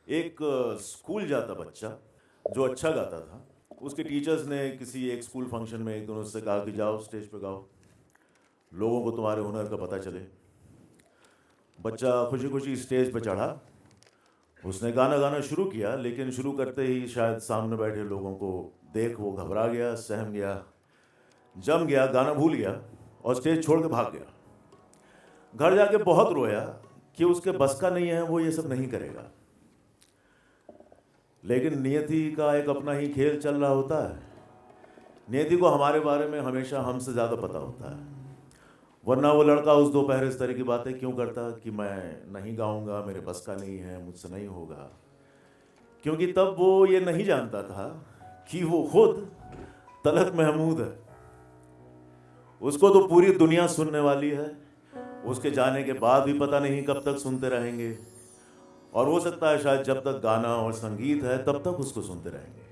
एक स्कूल जाता बच्चा जो अच्छा गाता था। उसके टीचर्स ने किसी एक स्कूल फंक्शन में एक दिन उससे कहा कि जाओ स्टेज पे गाओ, लोगों को तुम्हारे हुनर का पता चले। बच्चा खुशी खुशी स्टेज पे चढ़ा। उसने गाना गाना शुरू किया, लेकिन शुरू करते ही शायद सामने बैठे लोगों को देख वो घबरा गया, सहम गया, जम गया, गाना भूल गया और स्टेज छोड़ के भाग गया। घर जाके बहुत रोया कि उसके बस का नहीं है, वो ये सब नहीं करेगा। लेकिन नियति का एक अपना ही खेल चल रहा होता है। नियति को हमारे बारे में हमेशा हमसे ज़्यादा पता होता है, वरना वो लड़का उस दोपहर इस तरह की बातें क्यों करता कि मैं नहीं गाऊंगा, मेरे बस का नहीं है, मुझसे नहीं होगा। क्योंकि तब वो ये नहीं जानता था कि वो खुद तलत महमूद है। उसको तो पूरी दुनिया सुनने वाली है, उसके जाने के बाद भी पता नहीं कब तक सुनते रहेंगे, और हो सकता है शायद जब तक गाना और संगीत है तब तक उसको सुनते रहेंगे।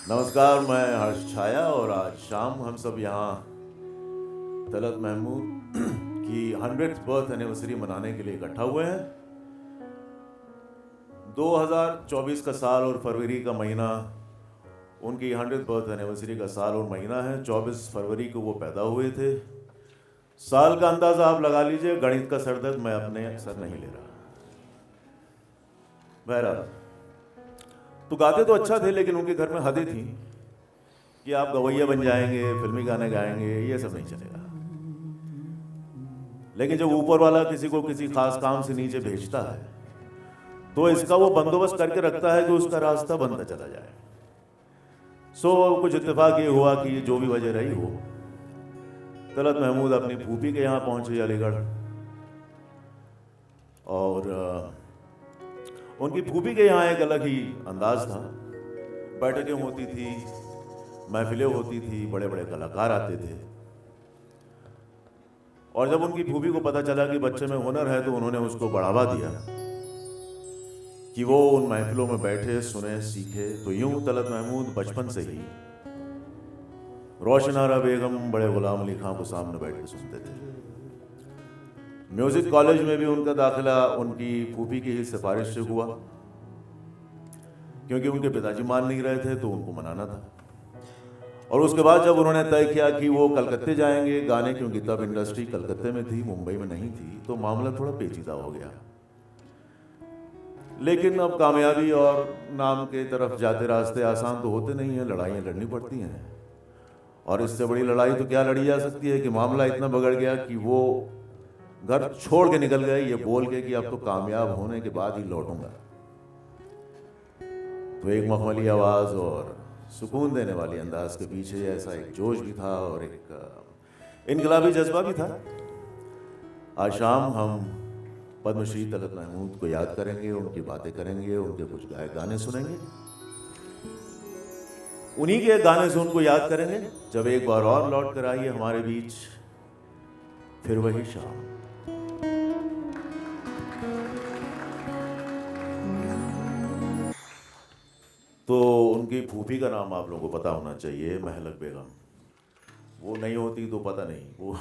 नमस्कार, मैं हर्ष छाया और आज शाम हम सब यहाँ तलत महमूद की 100th बर्थ एनिवर्सरी मनाने के लिए इकट्ठा हुए हैं। 2024 का साल और फरवरी का महीना उनकी 100th बर्थ एनिवर्सरी का साल और महीना है। 24 फरवरी को वो पैदा हुए थे। साल का अंदाजा आप लगा लीजिए, गणित का सरदर्द मैं अपने सर नहीं ले रहा। बहरहाल, तो गाते तो अच्छा थे, लेकिन उनके घर में हदें थी कि आप गवैया बन जाएंगे, फिल्मी गाने गाएंगे, ये सब नहीं चलेगा। लेकिन जब ऊपर वाला किसी को किसी खास काम से नीचे भेजता है तो इसका वो बंदोबस्त करके रखता है कि उसका रास्ता बनता चला जाए। कुछ इत्तेफाक ये हुआ कि जो भी वजह रही हो, तलत महमूद अपनी फूफी के यहाँ पहुंचे अलीगढ़, और उनकी फूफी के यहाँ एक अलग ही अंदाज था। बैठकें होती थी, महफिलें होती थी, बड़े बड़े कलाकार आते थे। और जब उनकी फूफी को पता चला कि बच्चे में हुनर है तो उन्होंने उसको बढ़ावा दिया कि वो उन महफिलों में बैठे, सुने, सीखे। तो यूं तलत महमूद बचपन से ही रोशन आरा बेगम, बड़े गुलाम अली खां को सामने बैठ के सुनते थे। म्यूजिक कॉलेज में भी उनका दाखिला उनकी फूफी की ही सिफारिश से हुआ, क्योंकि उनके पिताजी मान नहीं रहे थे तो उनको मनाना था। और उसके बाद जब उन्होंने तय किया कि वो कलकत्ते जाएंगे गाने, क्योंकि तब इंडस्ट्री कलकत्ते में थी, मुंबई में नहीं थी, तो मामला थोड़ा पेचीदा हो गया। लेकिन अब कामयाबी और नाम के तरफ जाते रास्ते आसान तो होते नहीं हैं, लड़ाइयाँ लड़नी पड़ती हैं। और इससे बड़ी लड़ाई तो क्या लड़ी जा सकती है कि मामला इतना बिगड़ गया कि वो घर छोड़ के निकल गए ये बोल के कि अब तो कामयाब होने के बाद ही लौटूंगा। तो एक मखमली आवाज और सुकून देने वाली अंदाज के पीछे ऐसा एक जोश भी था और एक इनकलाबी जज्बा भी था। आज शाम हम पद्मश्री तलत महमूद को याद करेंगे, उनकी बातें करेंगे, उनके कुछ गाए गाने सुनेंगे, उन्हीं के गाने से उनको याद करेंगे। जब एक बार और लौट कर आइए हमारे बीच, फिर वही शाम। तो उनकी फूफी का नाम आप लोगों को पता होना चाहिए, महलक बेगम। वो नहीं होती तो पता नहीं वो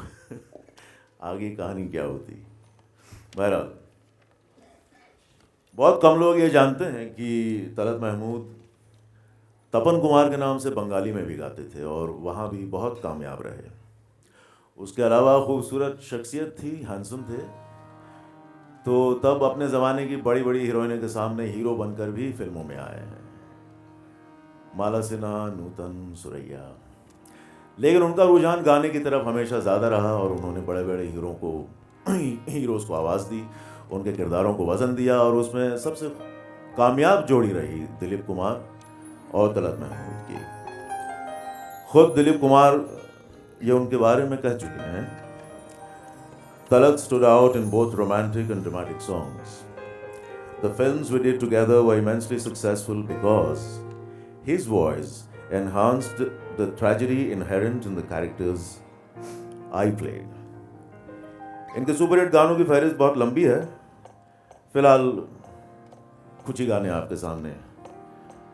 आगे कहानी क्या होती। बहरहाल, बहुत कम लोग ये जानते हैं कि तलत महमूद तपन कुमार के नाम से बंगाली में भी गाते थे और वहाँ भी बहुत कामयाब रहे। उसके अलावा खूबसूरत शख्सियत थी, हैंडसम थे। तो तब अपने ज़माने की बड़ी बड़ी हीरोइनों के सामने हीरो बनकर भी फिल्मों में आए हैं, माला सिन्हा, नूतन, सुरैया। लेकिन उनका रुझान गाने की तरफ हमेशा ज़्यादा रहा और उन्होंने बड़े बड़े हीरोज़ को आवाज़ दी, उनके किरदारों को वज़न दिया। और उसमें सबसे कामयाब जोड़ी रही दिलीप कुमार और तलत महमूद की। खुद दिलीप कुमार ये उनके बारे में कह चुके हैं, Talat stood out in both romantic and dramatic songs. The films we did together were immensely successful because his voice enhanced the tragedy inherent in the characters I played. इनके सुपरहिट गानों की फहरिस्त बहुत लंबी है। फिलहाल कुछ ही गाने आपके सामने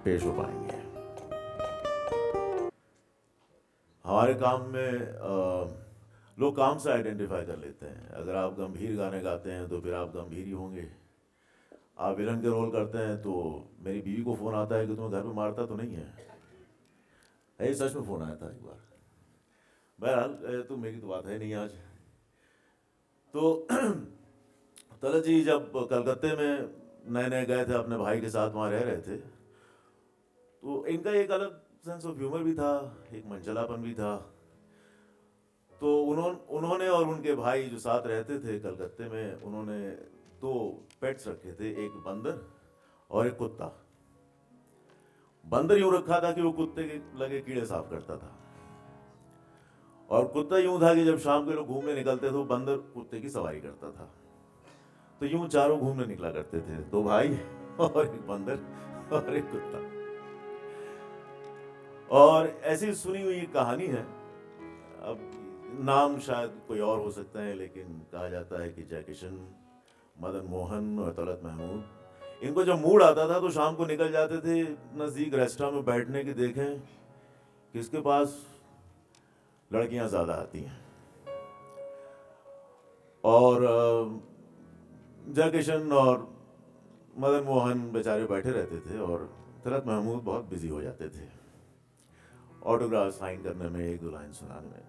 पेश हो पाएंगे। हमारे काम में लोग काम से आइडेंटिफाई कर लेते हैं। अगर आप गंभीर गाने गाते हैं तो फिर आप गंभीर ही होंगे, आप विलन के रोल करते हैं तो मेरी बीवी को फ़ोन आता है कि तुम्हें घर पे मारता तो नहीं है। ये सच में फ़ोन आया था एक बार। बहरहाल तो मेरी तो बात है नहीं आज। तो तलत जी जब कलकत्ते में नए नए गए थे, अपने भाई के साथ वहाँ रह रहे थे, तो इनका एक अलग सेंस ऑफ ह्यूमर भी था, एक मंचलापन भी था। तो उन्होंने और उनके भाई जो साथ रहते थे कलकत्ते में, उन्होंने 2 पेट्स रखे थे, एक बंदर और एक कुत्ता। बंदर यूं रखा था कि वो कुत्ते के लगे कीड़े साफ करता था, और कुत्ता यूं था कि जब शाम के लोग घूमने निकलते थे, बंदर कुत्ते की सवारी करता था। तो यूं चारों घूमने निकला करते थे, 2 भाई और एक बंदर और एक कुत्ता। और ऐसी सुनी हुई कहानी है। अब नाम शायद कोई और हो सकता है, लेकिन कहा जाता है कि जयकिशन, मदन मोहन और तलत महमूद, इनको जब मूड आता था तो शाम को निकल जाते थे नज़दीक रेस्टोरेंट में बैठने की, देखें किसके पास लड़कियां ज़्यादा आती हैं। और जयकिशन और मदन मोहन बेचारे बैठे रहते थे और तलत महमूद बहुत बिजी हो जाते थे ऑटोग्राफ साइन करने में, 1-2 लाइन सुनाने में।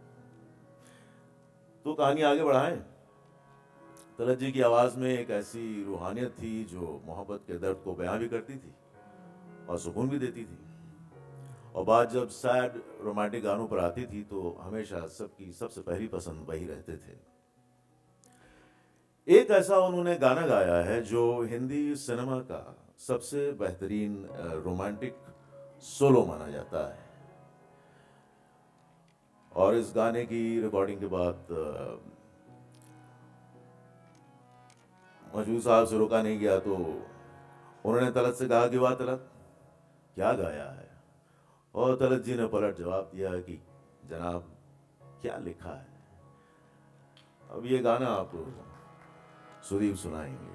तो कहानी आगे बढ़ाएं। तलत जी की आवाज़ में एक ऐसी रूहानियत थी जो मोहब्बत के दर्द को बयां भी करती थी और सुकून भी देती थी। और बात जब सैड रोमांटिक गानों पर आती थी तो हमेशा सबकी सबसे पहली पसंद वही रहते थे। एक ऐसा उन्होंने गाना गाया है जो हिंदी सिनेमा का सबसे बेहतरीन रोमांटिक सोलो माना जाता है। और इस गाने की रिकॉर्डिंग के बाद मजबूर साहब से रोका नहीं गया, तो उन्होंने तलत से कहा कि वाह तलत, क्या गाया है। और तलत जी ने पलट जवाब दिया कि जनाब क्या लिखा है। अब ये गाना आप सुदीप सुनाएंगे।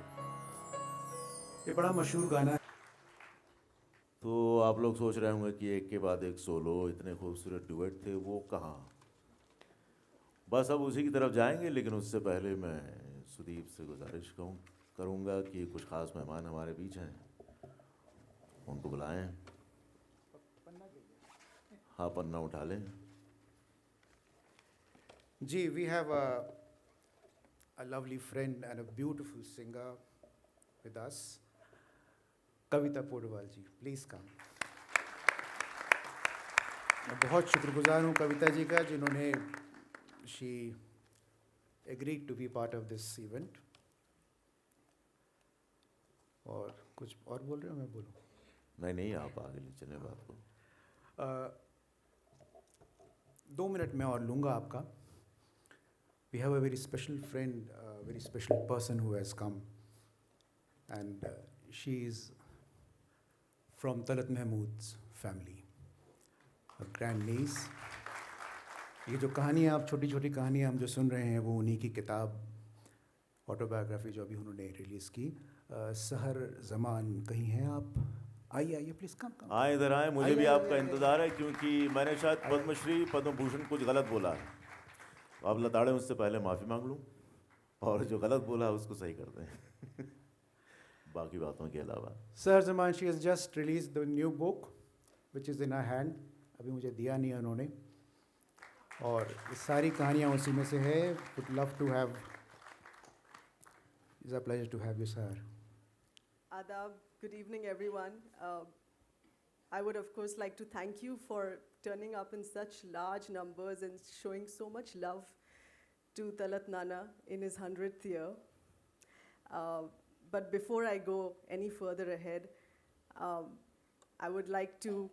ये बड़ा मशहूर गाना है। तो आप लोग सोच रहे होंगे कि एक के बाद एक सोलो, इतने खूबसूरत डुएट थे, वो कहाँ। बस अब उसी की तरफ जाएंगे, लेकिन उससे पहले मैं सुदीप से गुजारिश करूँगा कि कुछ ख़ास मेहमान हमारे बीच हैं, उनको बुलाएं। हाँ, पन्ना उठा लें। जी, we have a lovely friend and a beautiful singer with us, Kavita Paudwal ji, please come. मैं बहुत शुक्रगुजार हूँ कविता जी का, जिन्होंने she agreed to be part of this event। और कुछ और बोल रहे हो, मैं बोलूँ? नहीं, आप आगे ले चलें बात को। 2 मिनट में और लूँगा आपका। We have a very special friend, a very special person who has come, and she is from Talat Mahmood's family, a grand niece। ये जो कहानियाँ आप छोटी छोटी कहानियाँ हम जो सुन रहे हैं, वो उन्हीं की किताब ऑटोबायोग्राफी जो अभी उन्होंने रिलीज़ की। सहर जमान कहीं हैं आप? आइए प्लीज़ कम। हाँ, इधर आए, मुझे भी आपका इंतज़ार है, क्योंकि मैंने शायद पद्मश्री पद्म भूषण कुछ गलत बोला है। तो आप लताड़े उससे पहले माफ़ी मांग लूँ, और जो गलत बोला है उसको सही कर दें। बाकी बातों के अलावा सहर Zaman, she has just released the new book which is in her hand। अभी मुझे दिया नहीं है उन्होंने, और ये सारी कहानियाँ उसी में से है। would love to have, it's a pleasure to have you, sir। Adab, good evening everyone। I would of course like to thank you for turning up in such large numbers and showing so much love to Talat Nana in his 100th year। But before I go any further ahead, I would like to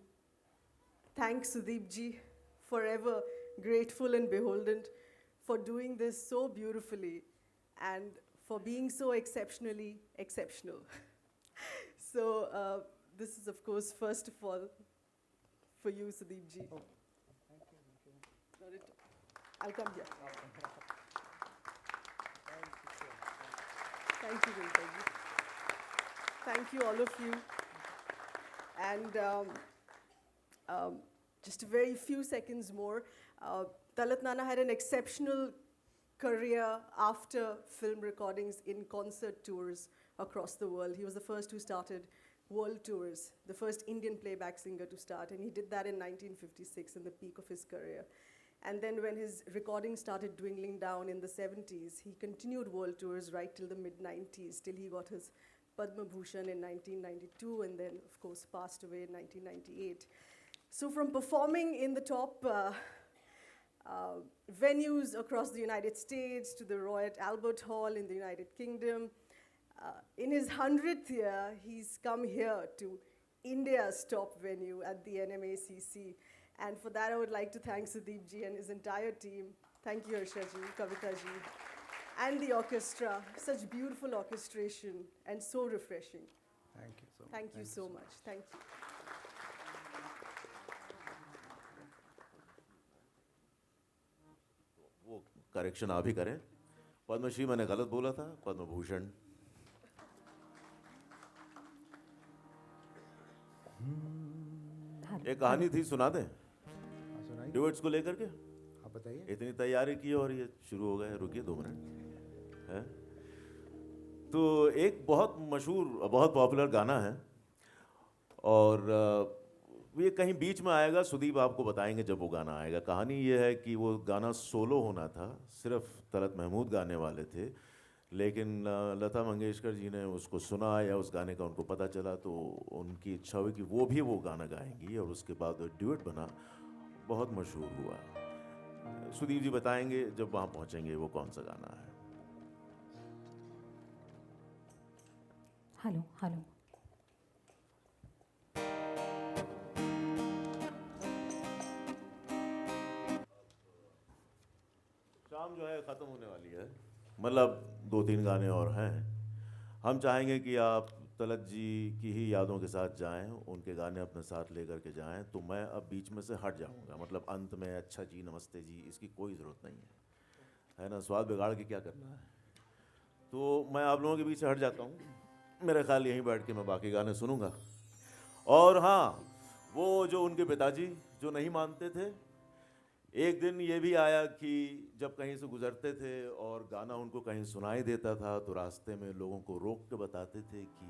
thank Sudeep ji, forever grateful and beholden for doing this so beautifully and for being so exceptionally exceptional। So this is of course first of all for you, Sudeep ji। Oh, thank you। I'll come here। Thank you, Vinta ji। Thank you, all of you। And just a very few seconds more. Talat Nana had an exceptional career after film recordings in concert tours across the world. He was the first who started world tours, the first Indian playback singer to start, and he did that in 1956 in the peak of his career. And then when his recordings started dwindling down in the 70s, he continued world tours right till the mid-90s, till he got his Padma Bhushan in 1992, and then, of course, passed away in 1998. So from performing in the top venues across the United States to the Royal Albert Hall in the United Kingdom, in his 100th year, he's come here to India's top venue at the NMACC. And for that, I would like to thank Sudeep ji and his entire team. Thank you, Harsha ji, Kavita ji, and the orchestra. Such beautiful orchestration and so refreshing. Thank you so much. Thank you so much. Thank you. वो correction आप ही करें। पद्मश्री मैंने गलत बोला था, पद्म भूषण। एक कहानी थी, सुना दें हाँ, सुनाइए। ड्यूएट्स को लेकर के? आप बताइए। इतनी तैयारी की और ये शुरू हो गए, रुकिए 2 मिनट है। तो एक बहुत मशहूर, बहुत पॉपुलर गाना है और ये कहीं बीच में आएगा, सुदीप आपको बताएंगे जब वो गाना आएगा। कहानी ये है कि वो गाना सोलो होना था, सिर्फ तलत महमूद गाने वाले थे, लेकिन लता मंगेशकर जी ने उसको सुना या उस गाने का उनको पता चला, तो उनकी इच्छा हुई कि वो भी वो गाना गाएंगी और उसके बाद ड्यूएट बना, बहुत मशहूर हुआ। सुदीप जी बताएंगे जब वहाँ पहुँचेंगे वो कौन सा गाना है। Hello hello. शाम जो है ख़त्म होने वाली है, मतलब 2-3 गाने और हैं। हम चाहेंगे कि आप तलत जी की ही यादों के साथ जाएं, उनके गाने अपने साथ लेकर के जाएं। तो मैं अब बीच में से हट जाऊंगा, मतलब अंत में अच्छा जी नमस्ते जी इसकी कोई ज़रूरत नहीं है ना, स्वाद बिगाड़ के क्या करना है। तो मैं आप लोगों के बीच से हट जाता हूँ, मेरा ख्याल यहीं बैठ के मैं बाकी गाने सुनूंगा। और हाँ, वो जो उनके पिताजी जो नहीं मानते थे, एक दिन ये भी आया कि जब कहीं से गुजरते थे और गाना उनको कहीं सुनाई देता था तो रास्ते में लोगों को रोक के बताते थे कि